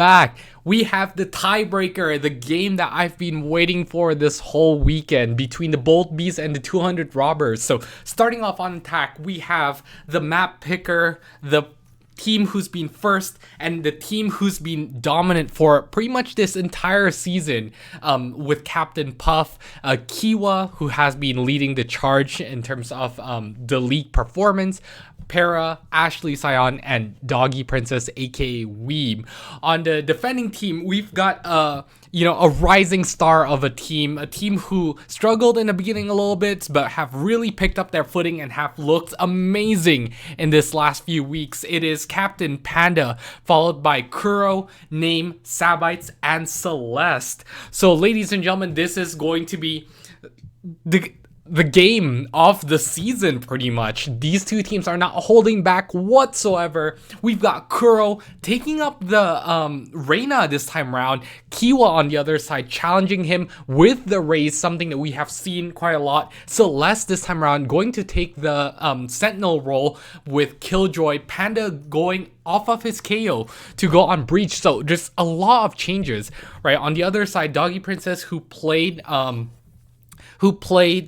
back. We have the tiebreaker, the game that I've been waiting for this whole weekend between the Bold Bees and the 200 Robbers. So starting off on attack, we have the map picker, the team who's been first, and the team who's been dominant for pretty much this entire season, with Captain Puff, Kiwa, who has been leading the charge in terms of the league performance, Para, Ashley Sion, and Doggy Princess, aka Weeb. On the defending team, we've got a rising star of a team who struggled in the beginning a little bit, but have really picked up their footing and have looked amazing in this last few weeks. It is Captain Panda, followed by Kuro, Name, Sabites, and Celeste. So ladies and gentlemen, this is going to be the game of the season, pretty much. These two teams are not holding back whatsoever. We've got Kuro taking up the Reina this time around. Kiwa on the other side challenging him with the raise, something that we have seen quite a lot. Celeste this time around going to take the Sentinel role with Killjoy. Panda going off of his KO to go on Breach. So just a lot of changes, right? On the other side, Doggy Princess, who played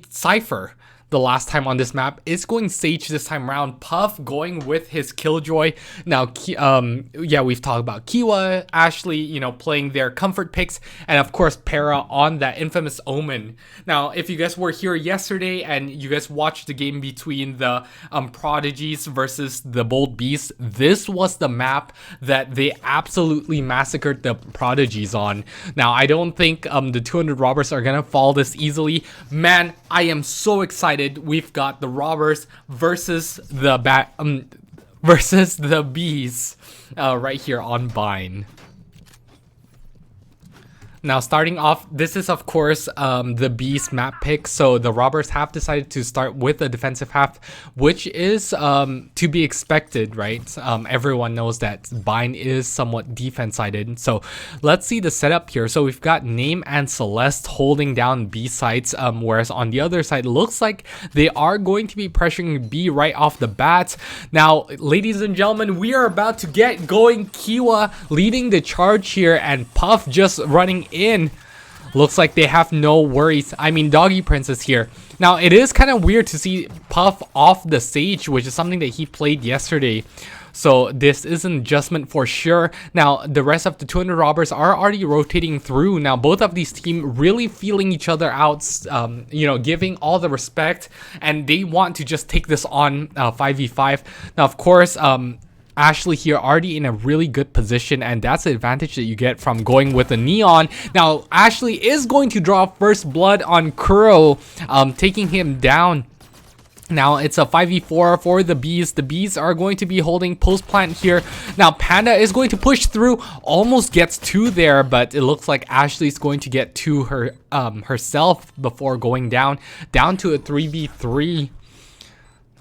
Cypher the last time on this map, is going Sage this time around. Puff going with his Killjoy. Now, we've talked about Kiwa, Ashley, playing their comfort picks, and of course Para on that infamous Omen. Now, if you guys were here yesterday and you guys watched the game between the Prodigies versus the Bold Beasts, this was the map that they absolutely massacred the Prodigies on. Now, I don't think the 200 Robbers are gonna fall this easily. Man, I am so excited. We've got the Robbers versus the Bees right here on Bind. Now, starting off, this is of course the Beast map pick. So the Robbers have decided to start with the defensive half, which is to be expected, right? Everyone knows that Bind is somewhat defense-sided. So let's see the setup here. So we've got Name and Celeste holding down B sides, whereas on the other side, it looks like they are going to be pressuring B right off the bat. Now, ladies and gentlemen, we are about to get going. Kiwa leading the charge here, and Puff just running in. Looks like they have no worries. I mean, Doggy Princess here. Now, it is kind of weird to see Puff off the Sage, which is something that he played yesterday. So this is an adjustment for sure. Now, the rest of the 200 Robbers are already rotating through. Now, both of these teams really feeling each other out, giving all the respect, and they want to just take this on 5v5. Now, of course, Ashley here already in a really good position, and that's the advantage that you get from going with the Neon. Now, Ashley is going to draw first blood on Kuro, taking him down. Now, it's a 5v4 for the Bees. The Bees are going to be holding post plant here. Now, Panda is going to push through, almost gets to there, but it looks like Ashley's going to get to her herself before going down to a 3v3.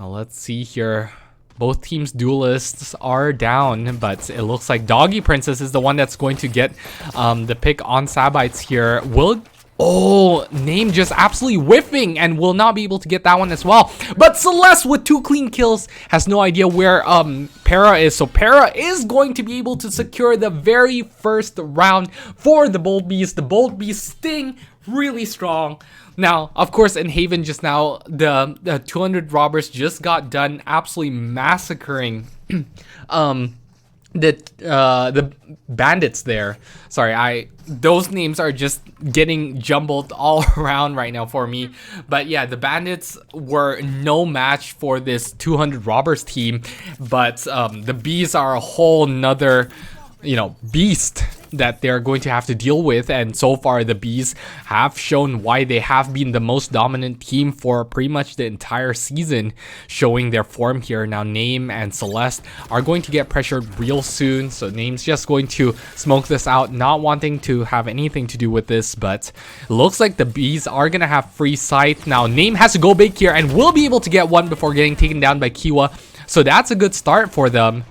Now, let's see here. Both teams' duelists are down, but it looks like Doggy Princess is the one that's going to get the pick on Sabites here. Name just absolutely whiffing and will not be able to get that one as well. But Celeste with 2 clean kills has no idea where Para is. So Para is going to be able to secure the very first round for the Bold Bees. The Bold Bees sting really strong. Now, of course, in Haven just now, the 200 Robbers just got done absolutely massacring the Bandits there. Sorry, those names are just getting jumbled all around right now for me. But yeah, the Bandits were no match for this 200 Robbers team, but the Bees are a whole nother beast that they're going to have to deal with. And so far, the Bees have shown why they have been the most dominant team for pretty much the entire season, showing their form here. Now, Name and Celeste are going to get pressured real soon, so Name's just going to smoke this out, not wanting to have anything to do with this. But it looks like the Bees are gonna have free sight. Now, Name has to go big here and will be able to get one before getting taken down by Kiwa, so that's a good start for them.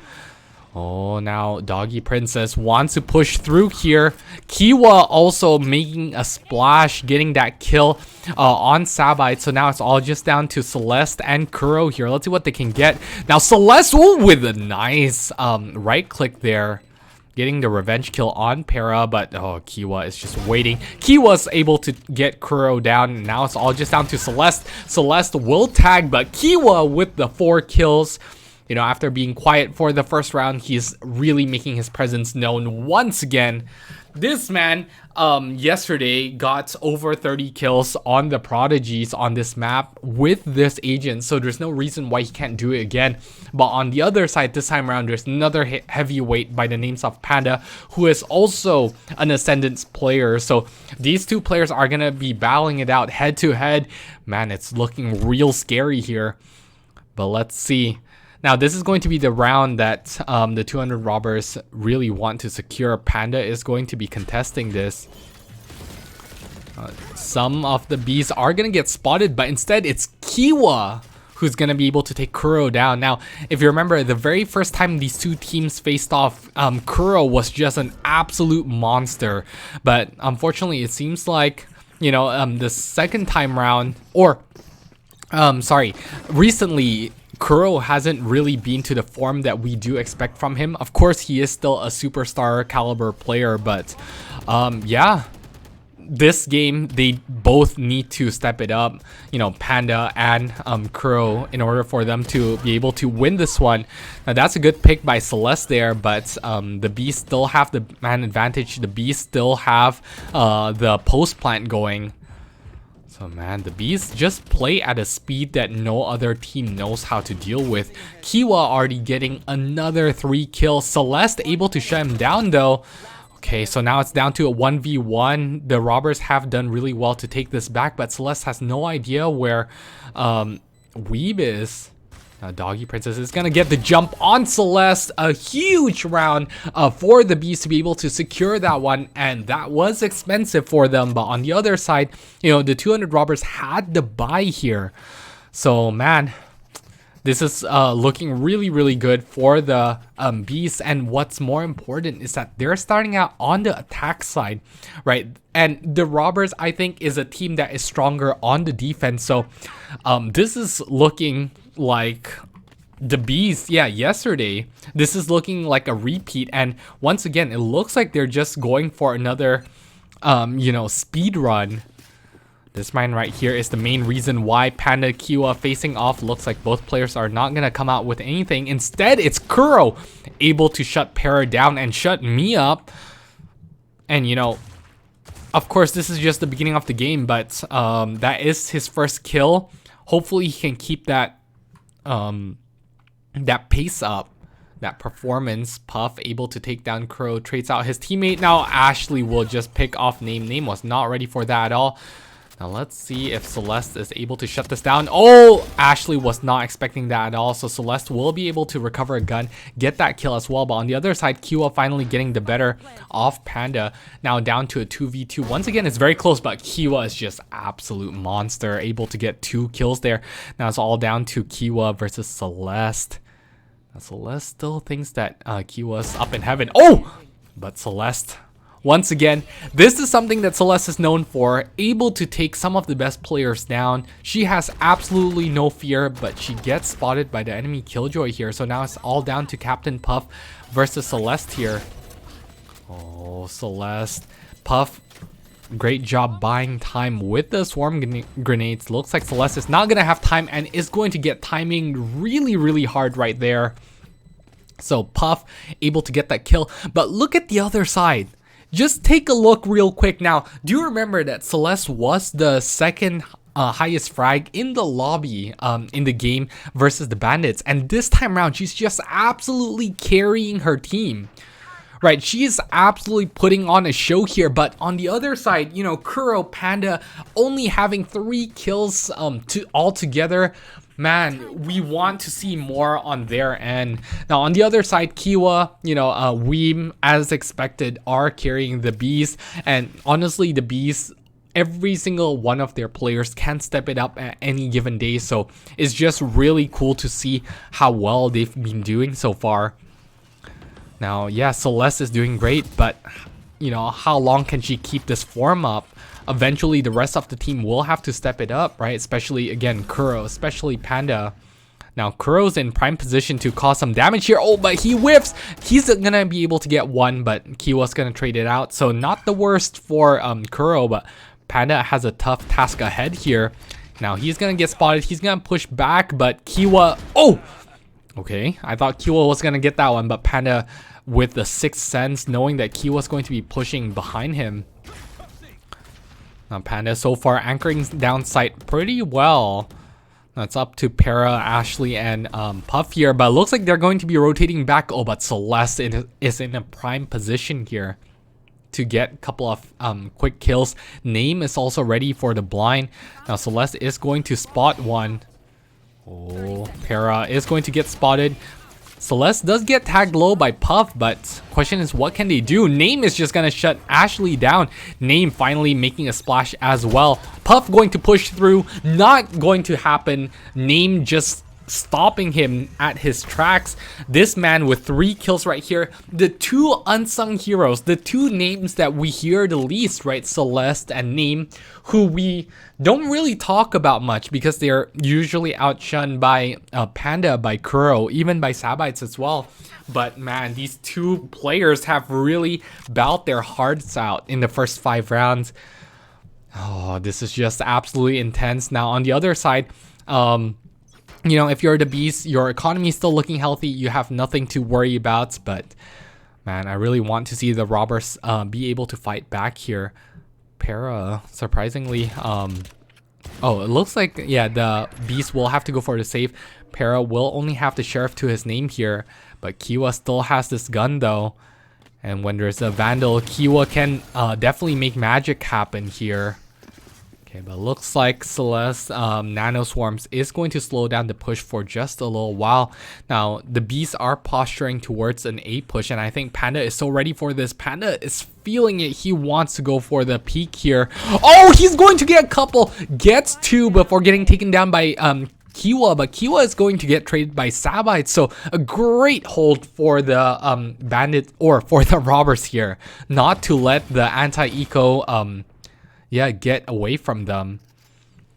Oh, now Doggy Princess wants to push through here. Kiwa also making a splash, getting that kill on Sabite. So now it's all just down to Celeste and Kuro here. Let's see what they can get. Now Celeste with a nice right click there. getting the revenge kill on Para, but oh, Kiwa is just waiting. Kiwa's able to get Kuro down, and now it's all just down to Celeste. Celeste will tag, but Kiwa with the 4 kills. You know, after being quiet for the first round, he's really making his presence known once again. This man yesterday got over 30 kills on the Prodigies on this map with this agent, so there's no reason why he can't do it again. But on the other side, this time around, there's another heavyweight by the names of Panda, who is also an Ascendance player. So these two players are gonna be battling it out head to head. Man, it's looking real scary here, but let's see. Now, this is going to be the round that the 200 robbers really want to secure. Panda is going to be contesting this. Some of the bees are going to get spotted, but instead it's Kiwa who's going to be able to take Kuro down. Now, if you remember, the very first time these two teams faced off, Kuro was just an absolute monster. But unfortunately, it seems like, you know, the second time round, or, recently, Kuro hasn't really been to the form that we do expect from him. Of course, he is still a superstar caliber player, but yeah, this game, they both need to step it up, you know, Panda and Kuro, in order for them to be able to win this one. Now, that's a good pick by Celeste there, but the Bees still have the man advantage. The Bees still have the post plant going. So man, the Bees just play at a speed that no other team knows how to deal with. Kiwa already getting another 3 kills. Celeste able to shut him down though. Okay, so now it's down to a 1v1. The robbers have done really well to take this back, but Celeste has no idea where Weeb is. Doggy Princess is gonna get the jump on Celeste. A huge round for the Bees to be able to secure that one, and that was expensive for them. But on the other side, you know, the 200 robbers had the buy here. So man, this is looking really good for the Bees. And what's more important is that they're starting out on the attack side, right? And the robbers, I think, is a team that is stronger on the defense. So this is looking like the Bees, yeah, yesterday. This is looking like a repeat, and once again, it looks like they're just going for another, you know, speed run. This mine right here is the main reason why Panda Kiwa facing off. Looks like both players are not gonna come out with anything. Instead, it's Kuro able to shut Para down and shut me up. And you know, of course, this is just the beginning of the game, but that is his first kill. Hopefully, he can keep that that pace up, that performance. Puff able to take down Kuro, trades out his teammate. Now Ashley will just pick off Name. Name was not ready for that at all. Now let's see if Celeste is able to shut this down. Oh, Ashley was not expecting that at all. So Celeste will be able to recover a gun, get that kill as well. But on the other side, Kiwa finally getting the better of Panda. Now down to a 2v2. Once again, it's very close, but Kiwa is just absolute monster, able to get 2 kills there. Now it's all down to Kiwa versus Celeste. Now Celeste still thinks that Kiwa's up in heaven. Oh, but Celeste, once again, this is something that Celeste is known for, able to take some of the best players down. She has absolutely no fear, but she gets spotted by the enemy Killjoy here. So now it's all down to Captain Puff versus Celeste here. Oh, Celeste. Puff, great job buying time with the swarm grenades. Looks like Celeste is not going to have time and is going to get timing really hard right there. So Puff able to get that kill. But look at the other side. Just take a look real quick. Now, do you remember that Celeste was the second highest frag in the lobby in the game versus the Bandits? And this time around, she's just absolutely carrying her team. Right, she is absolutely putting on a show here. But on the other side, you know, Kuro, Panda only having 3 kills altogether. Man, we want to see more on their end. Now, on the other side, Kiwa, you know, Weem, as expected, are carrying the Bees. And honestly, the Bees, every single one of their players can step it up at any given day. So it's just really cool to see how well they've been doing so far. Now, yeah, Celeste is doing great, but, you know, how long can she keep this form up? Eventually, the rest of the team will have to step it up, right? Especially, again, Kuro, especially Panda. Now Kuro's in prime position to cause some damage here. Oh, but he whiffs. He's gonna be able to get one, but Kiwa's gonna trade it out. So not the worst for Kuro, but Panda has a tough task ahead here. Now he's gonna get spotted. He's gonna push back, but Kiwa... Oh! Okay, I thought Kiwa was gonna get that one, but Panda with the sixth sense, knowing that Kiwa's going to be pushing behind him. Now Panda so far anchoring down sight pretty well. Now it's up to Para, Ashley, and Puff here, but it looks like they're going to be rotating back. Oh, but CeleStarz is in a prime position here to get a couple of quick kills. Name is also ready for the blind. Now CeleStarz is going to spot one. Oh, Para is going to get spotted. CeleStarz does get tagged low by Puff, but question is, what can they do? Name is just gonna shut Ashley down. Name finally making a splash as well. Puff going to push through, not going to happen. Name just stopping him at his tracks. This man with 3 kills right here. The two unsung heroes, the two names that we hear the least, right? CeleStarz and Name, who we don't really talk about much because they're usually outshunned by Panda, by Kuro, even by Sabites as well. But man, these two players have really bowed their hearts out in the first 5 rounds. Oh, this is just absolutely intense. Now on the other side, you know, if you're the Beast, your economy is still looking healthy. You have nothing to worry about. But man, I really want to see the Robbers be able to fight back here. Para, surprisingly, oh, it looks like, yeah, the Beast will have to go for the save. Para will only have the Sheriff to his name here, but Kiwa still has this gun though. And when there's a Vandal, Kiwa can definitely make magic happen here. Okay, but looks like CeleStarz Nano Swarms is going to slow down the push for just a little while. Now, the Beasts are posturing towards an A push, and I think Panda is so ready for this. Panda is feeling it. He wants to go for the peak here. Oh, he's going to get a couple. Gets 2 before getting taken down by Kiwa, but Kiwa is going to get traded by Sabites. So a great hold for the Bandit, or for the Robbers here, not to let the anti-eco get away from them.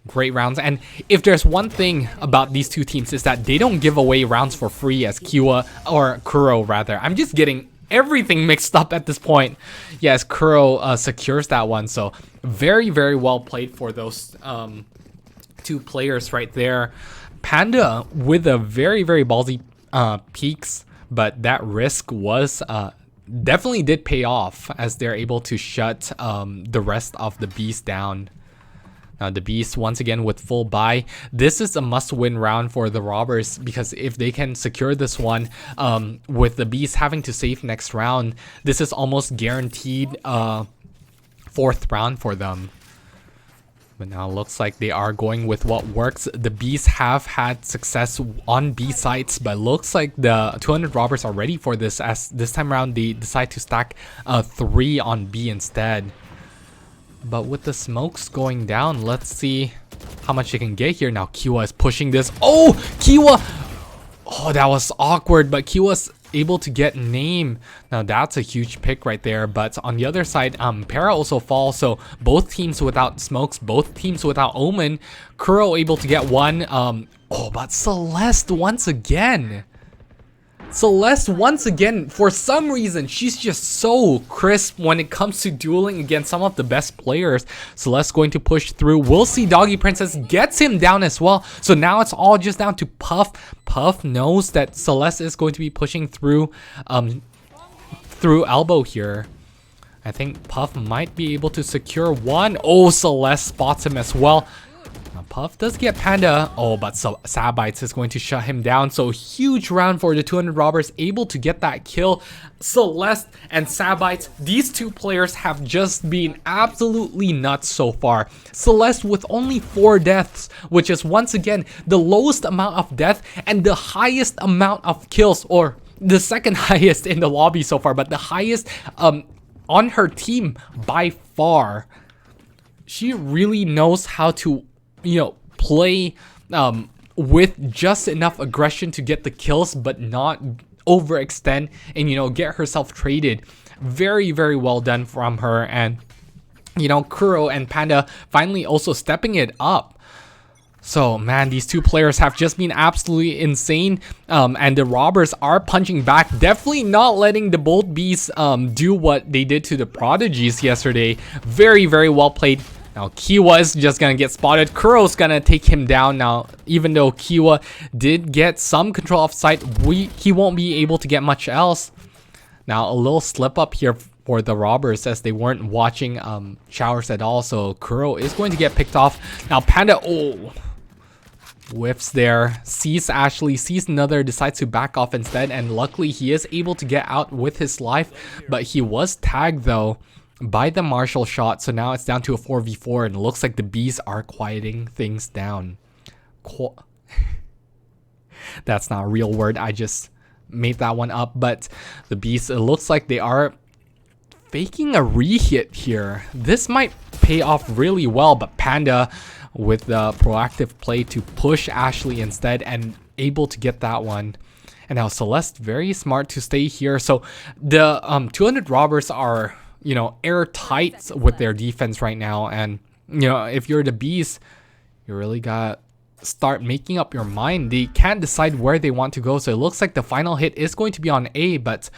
Great rounds. And if there's one thing about these two teams, is that they don't give away rounds for free as Kiwa, or Kuro rather. I'm just getting everything mixed up at this point. Yes, Kuro secures that one. So very, very well played for those two players right there. Panda with a very, very ballsy peaks, but that risk was definitely did pay off as they're able to shut the rest of the Beast down. Now the Beast once again with full buy. This is a must-win round for the Robbers, because if they can secure this one with the Beast having to save next round, this is almost guaranteed 4th round for them. But now it looks like they are going with what works. The Beasts have had success on B sites, but looks like the 200 Robbers are ready for this, as this time around they decide to stack 3 on B instead. But with the smokes going down, let's see how much they can get here. Now Kiwa is pushing this. Oh, Kiwa! Oh, that was awkward, but Kiwa's able to get Name. Now that's a huge pick right there. But on the other side, Para also falls, so both teams without smokes, both teams without Omen. Kuro able to get one. Oh, but CeleStarz once again. CeleStarz once again, for some reason, she's just so crisp when it comes to dueling against some of the best players. CeleStarz going to push through. We'll see Doggy Princess gets him down as well. So now it's all just down to Puff. Puff knows that CeleStarz is going to be pushing through through elbow here. I think Puff might be able to secure one. Oh, CeleStarz spots him as well. Now Puff does get Panda. Oh, but Sabites is going to shut him down. So huge round for the 200 Robbers, able to get that kill. CeleStarz and Sabites, these two players have just been absolutely nuts so far. CeleStarz with only 4 deaths, which is once again the lowest amount of death and the highest amount of kills, or the second highest in the lobby so far, but the highest on her team by far. She really knows how to, you know, play with just enough aggression to get the kills, but not overextend and, you know, get herself traded. Very, very well done from her. And, you know, Kuro and Panda finally also stepping it up. So, man, these two players have just been absolutely insane. And the robbers are punching back. Definitely not letting the bold beasts do what they did to the prodigies yesterday. Very, very well played. Now, Kiwa is just going to get spotted. Kuro's going to take him down now. Even though Kiwa did get some control of sight, he won't be able to get much else. Now, a little slip up here for the robbers as they weren't watching showers at all. So, Kuro is going to get picked off. Now, Panda, whiffs there, sees Ashley, sees another, decides to back off instead, and luckily he is able to get out with his life, but he was tagged though by the Marshall shot, so now it's down to a 4v4 and it looks like the bees are quieting things down. That's not a real word, I just made that one up, but the bees, it looks like they are faking a re-hit here. This might pay off really well, but Panda with the proactive play to push Ashley instead and able to get that one. And now Celeste very smart to stay here. So the 200 robbers are, you know, airtight with their defense right now. And, you know, if you're the bees, you really got to start making up your mind. They can't decide where they want to go. So it looks like the final hit is going to be on A, but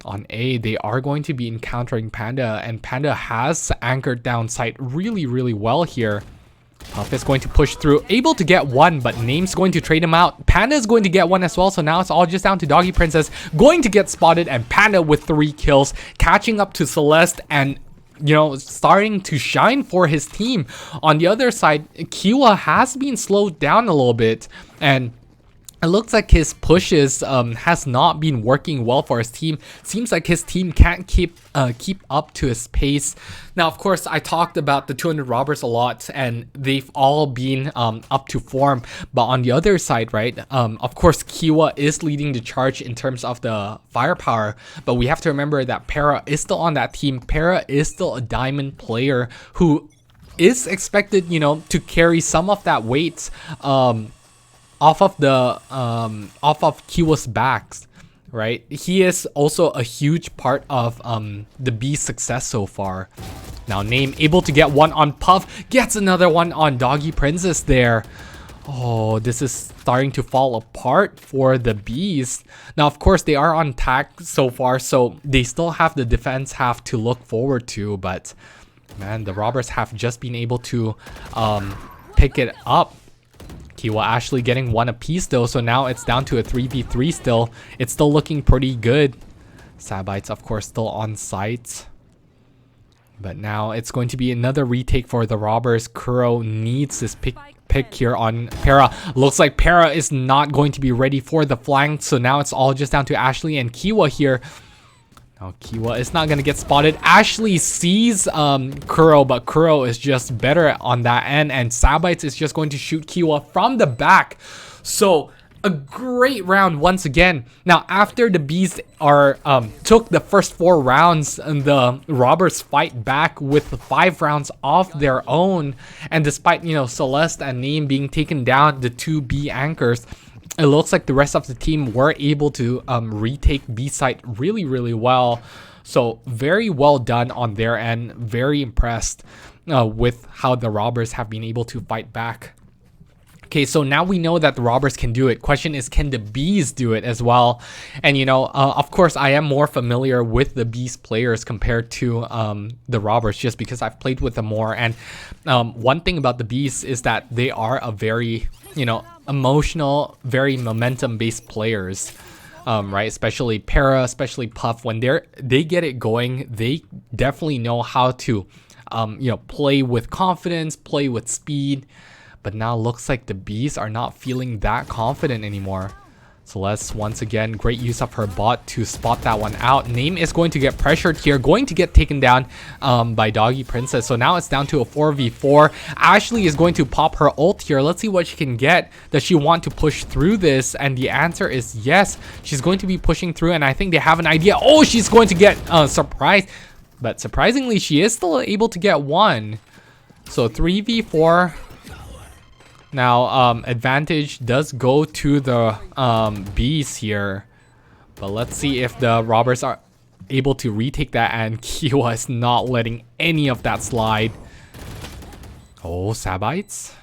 on A, they are going to be encountering Panda, and Panda has anchored down sight really, really well here. Puff is going to push through, able to get one, but Name's going to trade him out. Panda is going to get one as well, so now it's all just down to Doggy Princess going to get spotted, and Panda with 3 kills, catching up to Celeste and, you know, starting to shine for his team. On the other side, Kiwa has been slowed down a little bit, and it looks like his pushes has not been working well for his team. Seems like his team can't keep up to his pace. Now, of course, I talked about the 200 robbers a lot, and they've all been up to form. But on the other side, right, of course, Kiwa is leading the charge in terms of the firepower. But we have to remember that Para is still on that team. Para is still a diamond player who is expected, you know, to carry some of that weight off of Kiwa's backs, right? He is also a huge part of the B's success so far. Now Name able to get one on Puff, gets another one on Doggy Princess there. Oh, this is starting to fall apart for the Bees. Now, of course, they are on tack so far, so they still have the defense half to look forward to, but man, the robbers have just been able to pick it up. Kiwa Ashley getting one apiece though, so now it's down to a 3v3 still. It's still looking pretty good. Sabites, of course, still on site. But now it's going to be another retake for the robbers. Kuro needs this pick here on Para. Looks like Para is not going to be ready for the flank, so now it's all just down to Ashley and Kiwa here. Now Kiwa is not going to get spotted. Ashley sees Kuro, but Kuro is just better on that end, and Sabites is just going to shoot Kiwa from the back. So a great round once again. Now after the Bees are took the first 4 rounds, and the robbers fight back with 5 rounds of their own, and despite, you know, Celeste and Name being taken down, the 2 B anchors, it looks like the rest of the team were able to retake B site really, really well. So very well done on their end. Very impressed with how the robbers have been able to fight back. Okay, so now we know that the robbers can do it. Question is, can the Bees do it as well? And, you know, of course, I am more familiar with the Bees players compared to the robbers, just because I've played with them more. And one thing about the Bees is that they are a very, you know, emotional, very momentum-based players. Right, especially Para, especially Puff. When they get it going, they definitely know how to, you know, play with confidence, play with speed. But now looks like the Bees are not feeling that confident anymore. Celeste, once again, great use of her bot to spot that one out. Name is going to get pressured here, going to get taken down by Doggy Princess. So now it's down to a 4v4. Ashley is going to pop her ult here. Let's see what she can get. Does she want to push through this? And the answer is yes. She's going to be pushing through, and I think they have an idea. Oh, she's going to get surprised. But surprisingly, she is still able to get one. So 3v4. Now, advantage does go to the Bees here. But let's see if the robbers are able to retake that, and Kiwa is not letting any of that slide. Oh, Sabites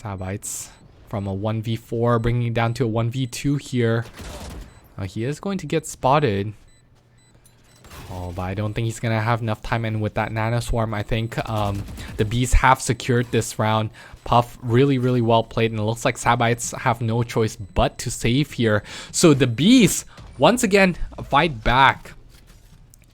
Sabites from a 1v4 bringing it down to a 1v2 here. He is going to get spotted. Oh, but I don't think he's gonna have enough time, and with that Nano Swarm, I think the Bees have secured this round. Puff really well played, and it looks like Sabites have no choice but to save here. So the Bees, once again, fight back.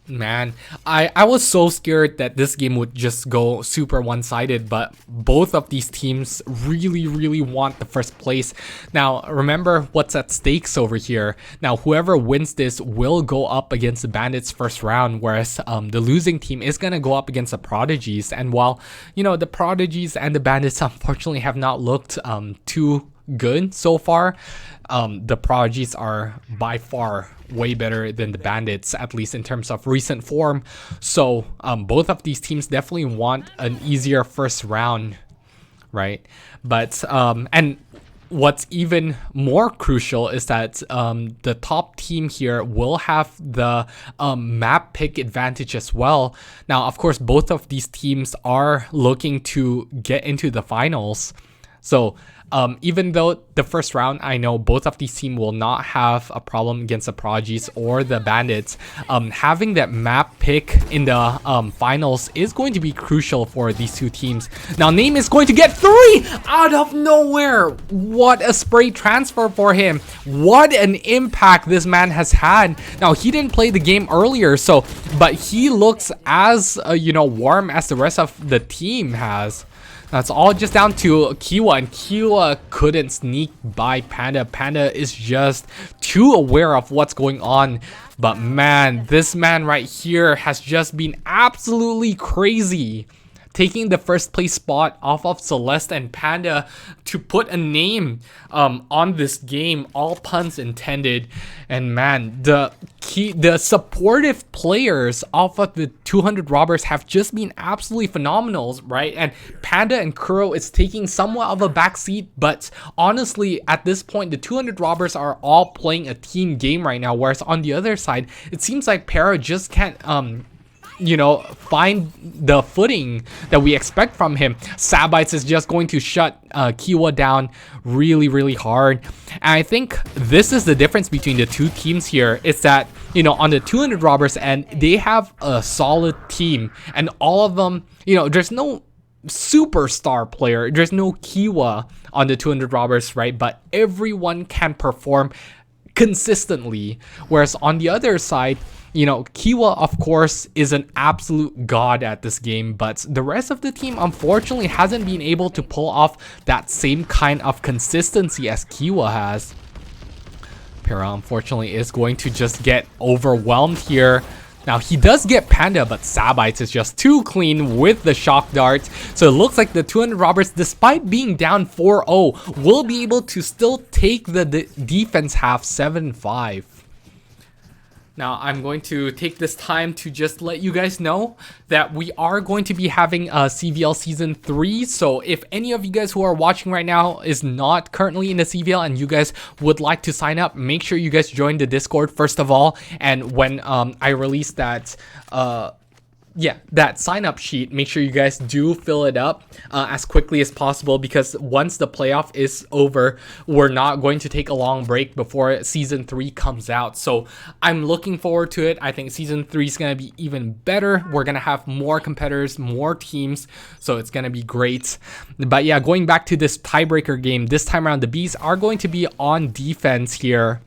Man, I was so scared that this game would just go super one-sided, but both of these teams really want the first place. Now, remember what's at stakes over here. Now, whoever wins this will go up against the Bandits first round, whereas the losing team is going to go up against the Prodigies. And while, you know, the Prodigies and the Bandits unfortunately have not looked too good so far, the Prodigies are by far way better than the Bandits, at least in terms of recent form. So both of these teams definitely want an easier first round, right? But and what's even more crucial is that the top team here will have the map pick advantage as well. Now, of course, both of these teams are looking to get into the finals. So even though the first round, I know both of these teams will not have a problem against the Prodigies or the Bandits, having that map pick in the finals is going to be crucial for these two teams. Now, Name is going to get 3 out of nowhere. What a spray transfer for him. What an impact this man has had. Now, he didn't play the game earlier, so but he looks as you know, warm as the rest of the team has. That's all just down to Kiwa, and Kiwa couldn't sneak by Panda. Panda is just too aware of what's going on. But man, this man right here has just been absolutely crazy, taking the first place spot off of Celeste and Panda to put a name on this game, all puns intended. And man, the supportive players off of the 200 Robbers have just been absolutely phenomenal, right? And Panda and Kuro is taking somewhat of a backseat, but honestly, at this point, the 200 Robbers are all playing a team game right now, whereas on the other side, it seems like Para just can't you know, find the footing that we expect from him. Sabites is just going to shut Kiwa down really hard. And I think this is the difference between the two teams here. It's that, you know, on the 200 Robbers end, they have a solid team, and all of them, you know, there's no superstar player, there's no Kiwa on the 200 Robbers, right? But everyone can perform consistently, whereas on the other side, you know, Kiwa, of course, is an absolute god at this game, but the rest of the team, unfortunately, hasn't been able to pull off that same kind of consistency as Kiwa has. Para, unfortunately, is going to just get overwhelmed here. Now, he does get Panda, but Sabites is just too clean with the shock darts. So it looks like the 200 Robbers, despite being down 4-0, will be able to still take the defense half 7-5. Now, I'm going to take this time to just let you guys know that we are going to be having a CVL Season 3. So if any of you guys who are watching right now is not currently in the CVL and you guys would like to sign up, make sure you guys join the Discord first of all. And when I release that that sign up sheet, make sure you guys do fill it up as quickly as possible, because once the playoff is over, we're not going to take a long break before Season 3 comes out. So I'm looking forward to it. I think Season 3 is going to be even better. We're going to have more competitors, more teams, so it's going to be great. But yeah, going back to this tiebreaker game, this time around the Bees are going to be on defense here.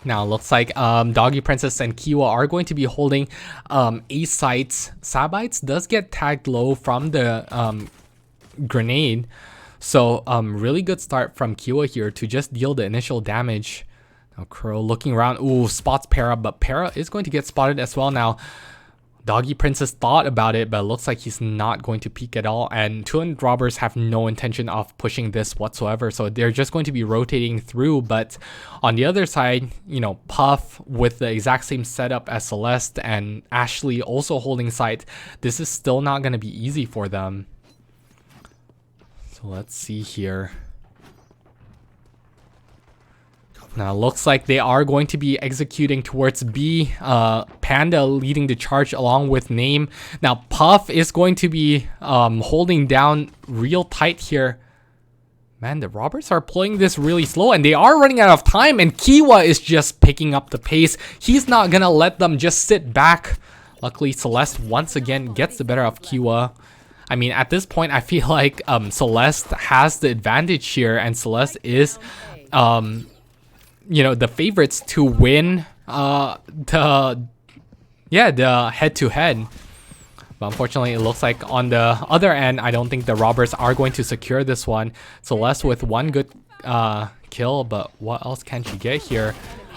Now, looks like Doggy Princess and Kiwa are going to be holding A sites. Sabites does get tagged low from the grenade. So, really good start from Kiwa here to just deal the initial damage. Now, Kuro looking around. Ooh, spots Para, but Para is going to get spotted as well now. Doggy Princess thought about it, but it looks like he's not going to peek at all. And 200 Robbers have no intention of pushing this whatsoever. So they're just going to be rotating through. But on the other side, you know, Puff with the exact same setup as Celeste and Ashley also holding site, this is still not going to be easy for them. So let's see here. Now, looks like they are going to be executing towards B. Panda leading the charge along with Name. Now, Puff is going to be holding down real tight here. Man, the robbers are playing this really slow and they are running out of time, and Kiwa is just picking up the pace. He's not gonna let them just sit back. Luckily, Celeste once again gets the better of Kiwa. I mean, at this point, I feel like Celeste has the advantage here, and Celeste is, you know, the favorites to win the head-to-head. But unfortunately, it looks like on the other end, I don't think the robbers are going to secure this one. Celeste with one good kill, but what else can she get here?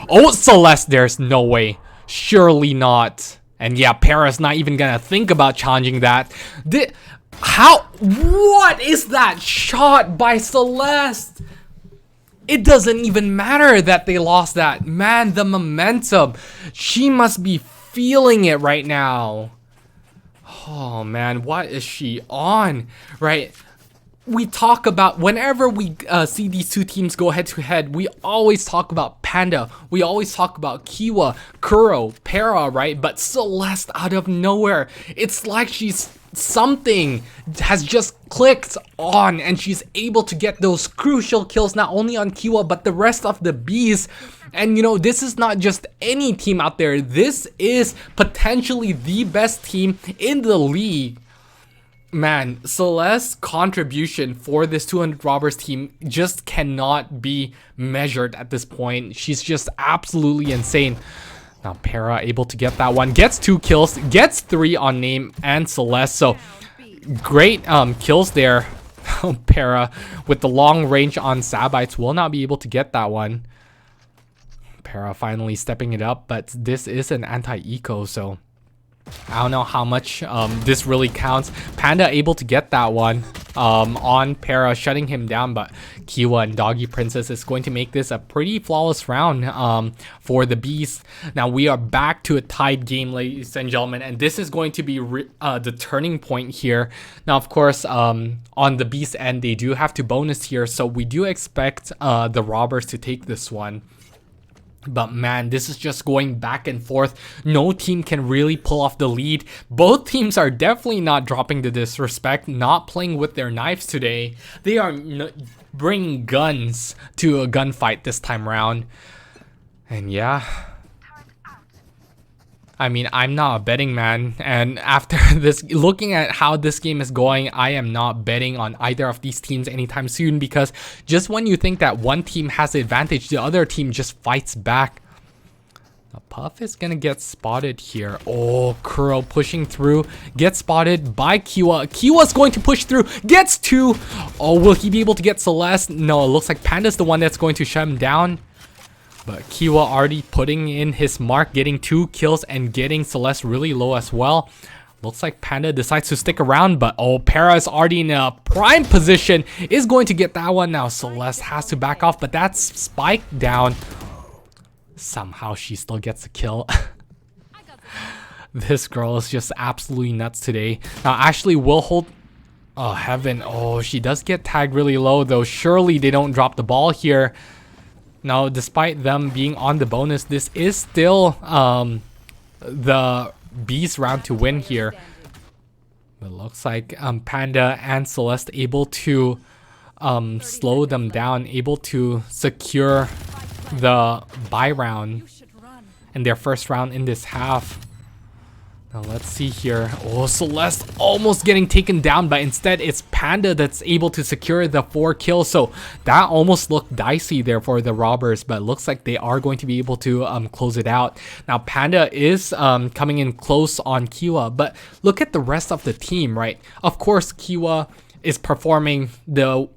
Oh, Celeste, there's no way. Surely not. And yeah, Para's not even gonna think about challenging that. What is that shot by Celeste? It doesn't even matter that they lost that. Man, the momentum. She must be feeling it right now. Oh man, what is she on? Right? We talk about, whenever we see these two teams go head to head, we always talk about Panda. We always talk about Kiwa, Kuro, Para, right? But Celeste out of nowhere. It's like something has just clicked on and she's able to get those crucial kills, not only on Kiwa, but the rest of the Bees. And you know, this is not just any team out there. This is potentially the best team in the league. Man, Celeste's contribution for this 200 Robbers team just cannot be measured at this point. She's just absolutely insane. Now Para able to get that one, gets 2 kills, gets 3 on Name and Celeste. So great kills there. Para with the long range on Sabites will not be able to get that one. Para finally stepping it up, but this is an anti-eco, so I don't know how much this really counts. Panda able to get that one on Para, shutting him down, but Kiwa and Doggy Princess is going to make this a pretty flawless round for the Beast. Now we are back to a tied game, ladies and gentlemen, and this is going to be the turning point here. Now, of course, on the Beast end, they do have to bonus here, so we do expect the Robbers to take this one. But man, this is just going back and forth. No team can really pull off the lead. Both teams are definitely not dropping the disrespect, not playing with their knives today. They are bringing guns to a gunfight this time around. And yeah, I mean, I'm not a betting man, and after this, looking at how this game is going, I am not betting on either of these teams anytime soon, because just when you think that one team has the advantage, the other team just fights back. Now Puff is gonna get spotted here. Oh, Kuro pushing through, gets spotted by Kiwa. Kiwa's going to push through, gets 2. Oh, will he be able to get Celeste? No, it looks like Panda's the one that's going to shut him down. But Kiwa already putting in his mark, getting 2 kills and getting Celeste really low as well. Looks like Panda decides to stick around, but oh, Para is already in a prime position, is going to get that one. Now Celeste has to back off, but that's spiked down. Somehow she still gets a kill. This girl is just absolutely nuts today. Now Ashley will hold... Oh, heaven. Oh, she does get tagged really low, though. Surely they don't drop the ball here. Now, despite them being on the bonus, this is still the Beast round to win here. But it looks like Panda and Celeste able to slow them down, able to secure the bye round in their first round in this half. Now let's see here. Oh, Celeste almost getting taken down, but instead it's Panda that's able to secure the 4 kills. So that almost looked dicey there for the Robbers, but it looks like they are going to be able to close it out. Now Panda is coming in close on Kiwa, but look at the rest of the team, right? Of course, Kiwa is performing the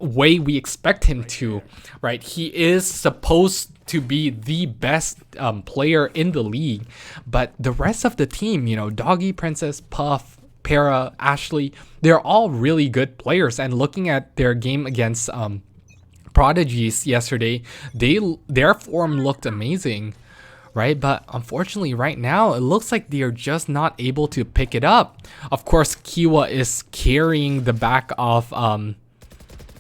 way we expect him to, right? He is supposed to be the best player in the league, but the rest of the team, you know, Doggy, Princess, Puff, Para, Ashley, they're all really good players. And looking at their game against Prodigies yesterday, their form looked amazing, right? But unfortunately right now it looks like they are just not able to pick it up. Of course, Kiwa is carrying the back of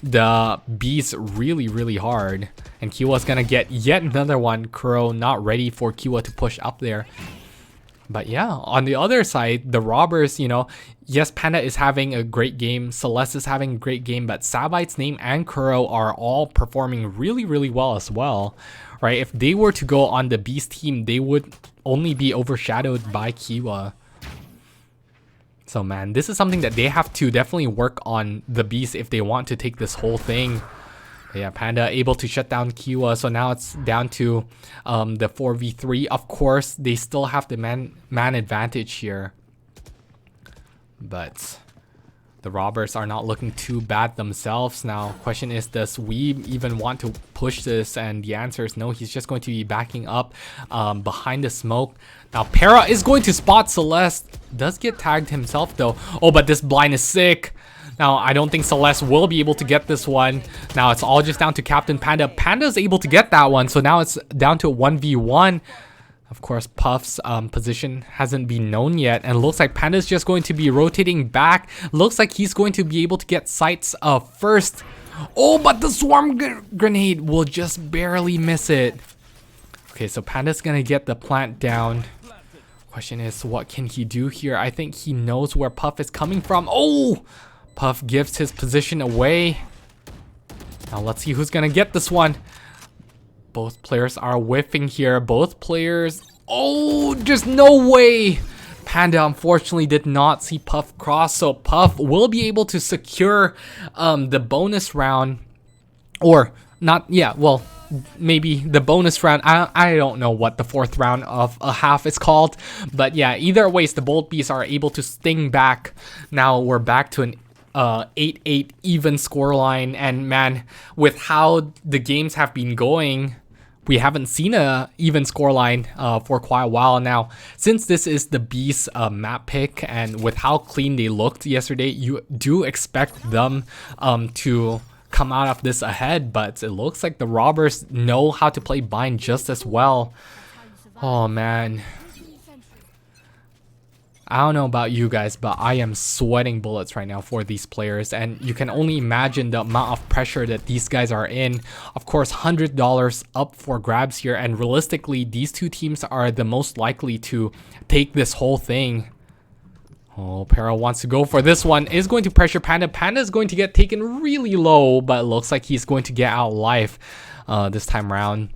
the Beast really hard, and Kiwa's gonna get yet another one. Kuro not ready for Kiwa to push up there. But yeah, on the other side, the Robbers, you know, yes, Panda is having a great game, CeleStarz is having a great game, but Sabite's name and Kuro are all performing really, really well as well, right? If they were to go on the Beast team, they would only be overshadowed by Kiwa. So man, this is something that they have to definitely work on the Beast if they want to take this whole thing. Yeah, Panda able to shut down Kiwa, so now it's down to the 4v3. Of course, they still have the man advantage here, but the Robbers are not looking too bad themselves. Now, question is, does Weeb even want to push this? And the answer is no. He's just going to be backing up behind the smoke. Now, Para is going to spot Celeste. Does get tagged himself though. Oh, but this blind is sick. Now, I don't think CeleStarz will be able to get this one. Now, it's all just down to Captain Panda. Panda's able to get that one, so now it's down to a 1v1. Of course, Puff's position hasn't been known yet, and looks like Panda's just going to be rotating back. Looks like he's going to be able to get sights first. Oh, but the swarm grenade will just barely miss it. Okay, so Panda's gonna get the plant down. Question is, what can he do here? I think he knows where Puff is coming from. Oh! Puff gives his position away. Now let's see who's gonna get this one. Both players are whiffing here. Both players. Oh, just no way. Panda unfortunately did not see Puff cross, so Puff will be able to secure the bonus round, or not. Yeah, well, maybe the bonus round. I don't know what the fourth round of a half is called, but yeah, either ways, the Bold Beasts are able to sting back. Now we're back to an 8-8 even scoreline, and man, with how the games have been going, we haven't seen a even scoreline for quite a while now. Since this is the Beast map pick, and with how clean they looked yesterday, you do expect them to come out of this ahead, but it looks like the Robbers know how to play bind just as well. Oh man, I don't know about you guys, but I am sweating bullets right now for these players, and you can only imagine the amount of pressure that these guys are in. Of course, $100 up for grabs here, and realistically, these two teams are the most likely to take this whole thing. Oh, Para wants to go for this one, is going to pressure Panda. Panda is going to get taken really low, but it looks like he's going to get out alive this time around.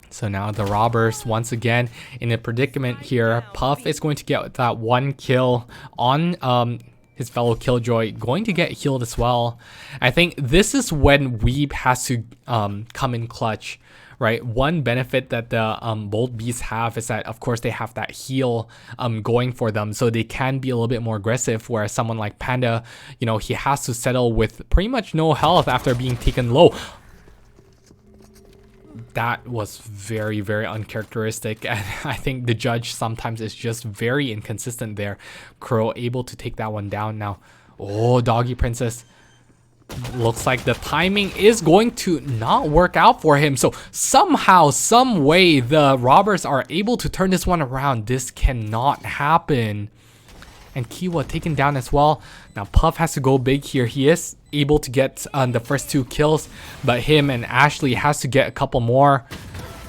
So now the Robbers once again in a predicament here. Puff is going to get that one kill on his fellow Killjoy, going to get healed as well. I think this is when Weeb has to come in clutch, right? One benefit that the Bold Beasts have is that, of course, they have that heal going for them, so they can be a little bit more aggressive, whereas someone like Panda, you know, he has to settle with pretty much no health after being taken low. That was very, very uncharacteristic, and I think the judge sometimes is just very inconsistent there. Kuro able to take that one down now. Oh, Doggy Princess. Looks like the timing is going to not work out for him. So somehow, some way, the Robbers are able to turn this one around. This cannot happen. And Kiwa taken down as well. Now Puff has to go big here. He is able to get the first two kills, but him and Ashley has to get a couple more.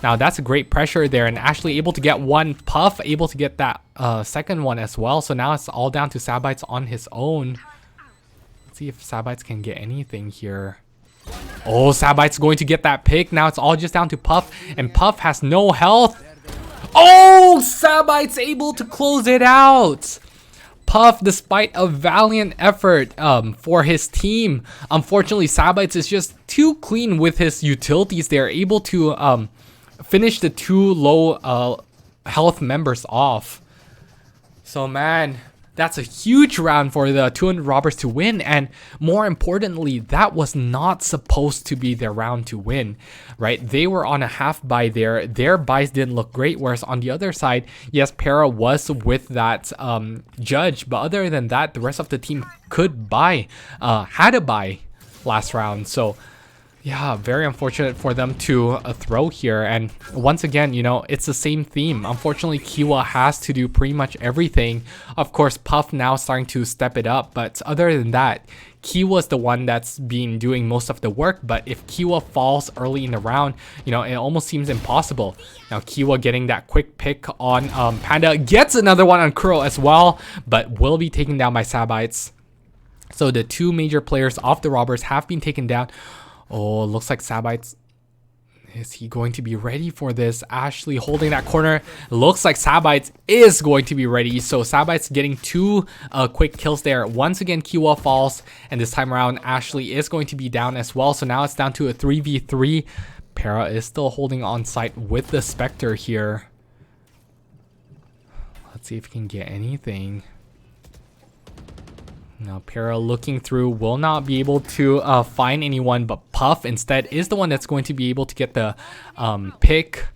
Now that's a great pressure there, and Ashley able to get one. Puff able to get that second one as well. So now it's all down to Sabites on his own. Let's see if Sabites can get anything here. Oh, Sabite's going to get that pick. Now it's all just down to Puff, and Puff has no health. Oh, Sabite's able to close it out. Puff, despite a valiant effort for his team, unfortunately Sabites is just too clean with his utilities. They're able to finish the two low health members off. So man, that's a huge round for the 200 Robbers to win, and more importantly, that was not supposed to be their round to win, right? They were on a half buy there. Their buys didn't look great, whereas on the other side, yes, Para was with that judge, but other than that, the rest of the team could buy, had a buy last round. So Yeah, very unfortunate for them to throw here. And once again, you know, it's the same theme. Unfortunately, Kiwa has to do pretty much everything. Of course, Puff now starting to step it up. But other than that, Kiwa's the one that's been doing most of the work. But if Kiwa falls early in the round, you know, it almost seems impossible. Now, Kiwa getting that quick pick on Panda. Gets another one on Kuro as well, but will be taken down by Sabites. So the two major players of the Robbers have been taken down. Oh, looks like Sabites. Is he going to be ready for this? Ashley holding that corner. Looks like Sabites is going to be ready. So Sabites getting two quick kills there. Once again, Kiwa falls. And this time around, Ashley is going to be down as well. So now it's down to a 3v3. Para is still holding on site with the Spectre here. Let's see if he can get anything. Now Para looking through, will not be able to find anyone, but Puff instead is the one that's going to be able to get the pick.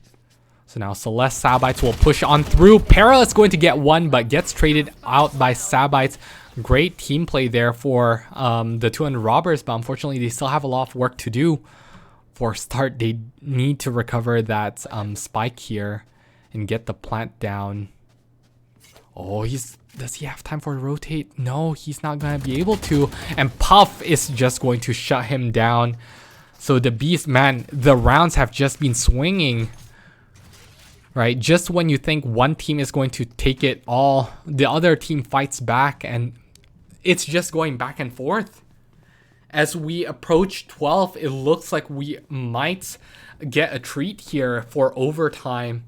So now Celeste Sabites will push on through. Para is going to get one, but gets traded out by Sabites. Great team play there for the 200 Robbers, but unfortunately they still have a lot of work to do. For a start, they need to recover that spike here and get the plant down. Oh, does he have time for a rotate? No, he's not going to be able to. And Puff is just going to shut him down. So the Beast, man, the rounds have just been swinging. Right? Just when you think one team is going to take it all, the other team fights back. And it's just going back and forth. As we approach 12, it looks like we might get a treat here for overtime.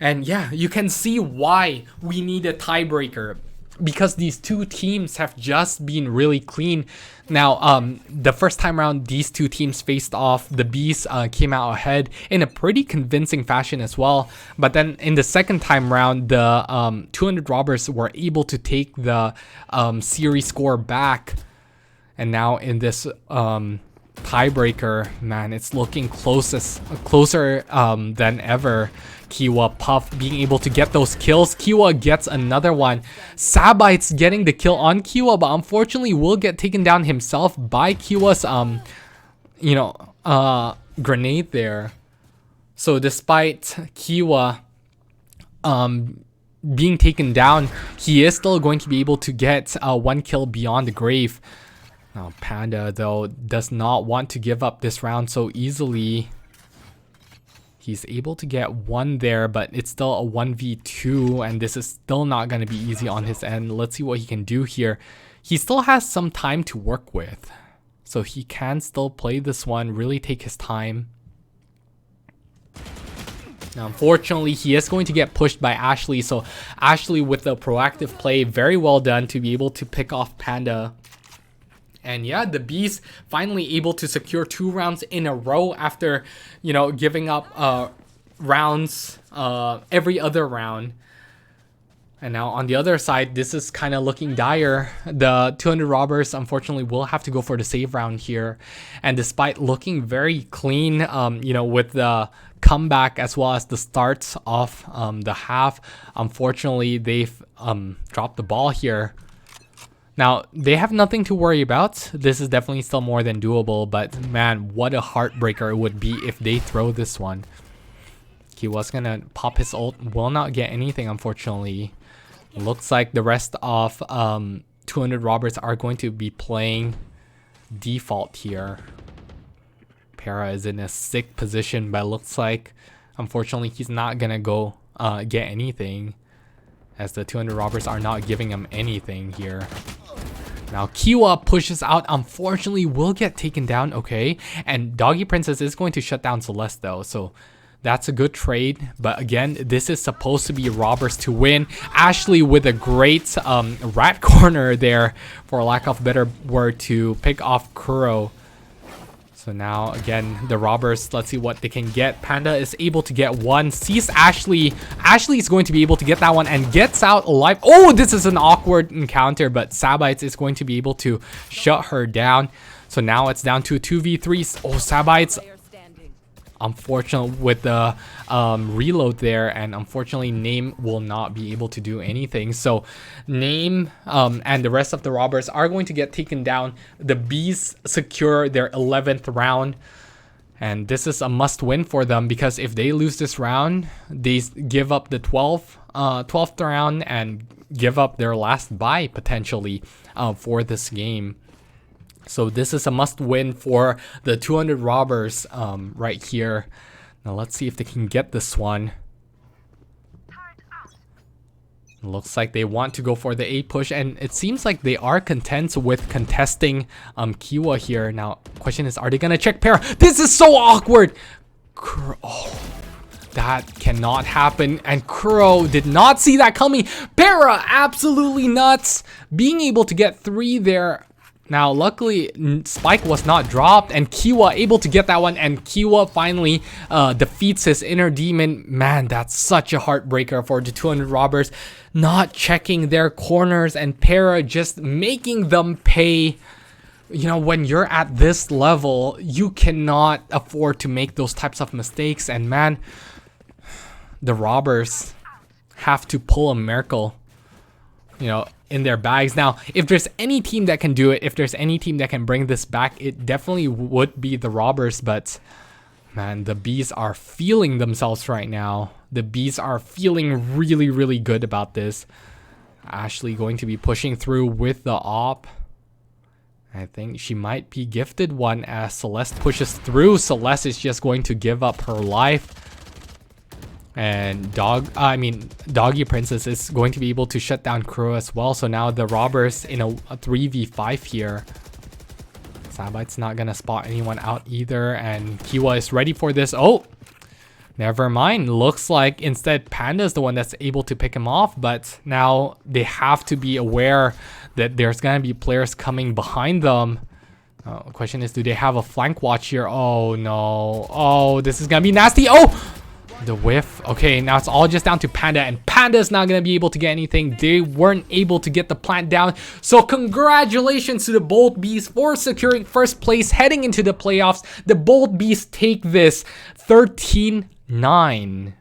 And yeah, you can see why we need a tiebreaker, because these two teams have just been really clean. Now, the first time around these two teams faced off, the Beast came out ahead in a pretty convincing fashion as well. But then in the second time round, the 200 Robbers were able to take the series score back. And now in this tiebreaker, man, it's looking closer than ever. Kiwa, Puff being able to get those kills. Kiwa gets another one. Sabites getting the kill on Kiwa, but unfortunately will get taken down himself by Kiwa's grenade there. So despite Kiwa being taken down, he is still going to be able to get one kill beyond the grave. Now Panda though does not want to give up this round so easily. He's able to get one there, but it's still a 1v2, and this is still not going to be easy on his end. Let's see what he can do here. He still has some time to work with, so he can still play this one, really take his time. Now, unfortunately, he is going to get pushed by Ashley, so Ashley with the proactive play, very well done to be able to pick off Panda. And yeah, the Beast finally able to secure 2 rounds in a row after, you know, giving up rounds every other round. And now on the other side, this is kind of looking dire. The 200 Robbers unfortunately will have to go for the save round here. And despite looking very clean, you know, with the comeback as well as the start of the half, unfortunately they've dropped the ball here. Now, they have nothing to worry about. This is definitely still more than doable, but man, what a heartbreaker it would be if they throw this one. He was gonna pop his ult, will not get anything, unfortunately. Looks like the rest of 200 Robbers are going to be playing default here. Para is in a sick position, but looks like, unfortunately, he's not gonna go get anything, as the 200 Robbers are not giving him anything here. Now Kiwa pushes out, unfortunately will get taken down, okay. And Doggy Princess is going to shut down Celeste though, so that's a good trade. But again, this is supposed to be Robbers to win. Ashley with a great rat corner there, for lack of a better word, to pick off Kuro. So now again, the Robbers, let's see what they can get. Panda is able to get one, sees Ashley. Ashley is going to be able to get that one and gets out alive. Oh, this is an awkward encounter, but Sabites is going to be able to shut her down. So now it's down to 2v3. Oh, Sabites, unfortunate with the reload there, and unfortunately Name will not be able to do anything. So Name and the rest of the Robbers are going to get taken down. The Bees secure their 11th round. And this is a must win for them, because if they lose this round, they give up the 12th round and give up their last bye potentially for this game. So this is a must win for the 200 robbers right here. Now let's see if they can get this one. Looks like they want to go for the A push, and it seems like they are content with contesting Kiwa here. Now, question is, are they gonna check Para? This is so awkward! Oh, that cannot happen, and Kuro did not see that coming. Para, absolutely nuts! Being able to get 3 there. Now, luckily, Spike was not dropped, and Kiwa able to get that one, and Kiwa finally defeats his inner demon. Man, that's such a heartbreaker for the 200 robbers. Not checking their corners, and Para just making them pay. You know, when you're at this level, you cannot afford to make those types of mistakes, and man, the robbers have to pull a miracle, you know, in their bags. Now, if there's any team that can do it, if there's any team that can bring this back, it definitely would be the robbers. But man, the bees are feeling themselves right now. The bees are feeling really, really good about this. Ashley going to be pushing through with the op. I think she might be gifted one as Celeste pushes through. Celeste is just going to give up her life. And Doggy Princess is going to be able to shut down Kuro as well. So now the robbers in a 3v5 here. Sabite's not gonna spot anyone out either, and Kiwa is ready for this. Oh, never mind. Looks like instead Panda is the one that's able to pick him off, but now they have to be aware that there's gonna be players coming behind them. The question is, do they have a flank watch here? Oh no. Oh, this is gonna be nasty. Oh! The whiff. Okay, now it's all just down to Panda, and Panda's not gonna be able to get anything. They weren't able to get the plant down. So congratulations to the Bold Bees for securing first place heading into the playoffs. The Bold Bees take this 13-9.